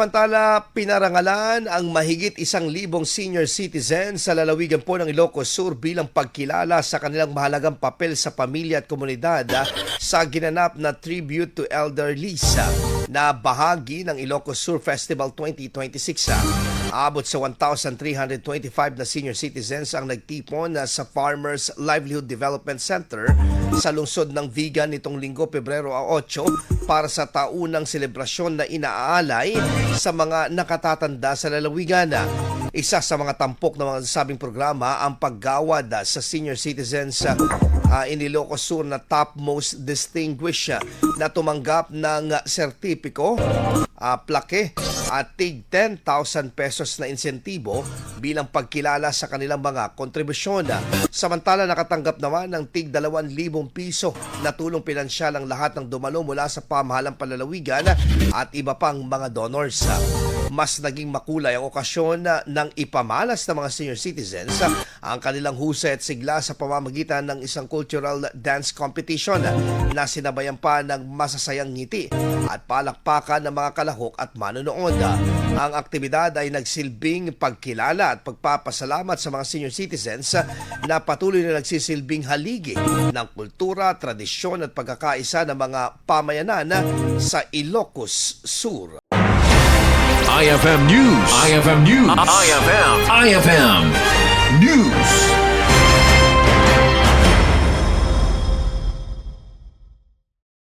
Samantala, pinarangalan ang mahigit 1,000 senior citizens sa lalawigan po ng Ilocos Sur bilang pagkilala sa kanilang mahalagang papel sa pamilya at komunidad sa ginanap na Tribute to Elderlies na bahagi ng Ilocos Sur Festival 2026. Abot sa 1,325 na senior citizens ang nagtipon sa Farmers Livelihood Development Center sa lungsod ng Vigan nitong Linggo, Pebrero 8 para sa taunang selebrasyon na inaalay sa mga nakatatanda sa lalawigan. Isa sa mga tampok ng mga sabing programa ang paggawad sa senior citizens in Ilocos Sur na top most distinguished na tumanggap ng sertipiko, plake at tig 10,000 pesos na insentibo bilang pagkilala sa kanilang mga kontribusyon. Samantala nakatanggap naman ng tig 2,000 piso na tulong pinansyal ang lahat ng dumalo mula sa pamahalang palalawigan at iba pang mga donors. Mas naging makulay ang okasyon ng ipamalas ng mga senior citizens ang kanilang husay at sigla sa pamamagitan ng isang cultural dance competition na sinabayan pa ng masasayang ngiti at palakpakan ng mga kalahok at manonood. Ang aktibidad ay nagsilbing pagkilala at pagpapasalamat sa mga senior citizens na patuloy na nagsisilbing haligi ng kultura, tradisyon at pagkakaisa ng mga pamayanan sa Ilocos Sur. IFM News. IFM News. IFM News.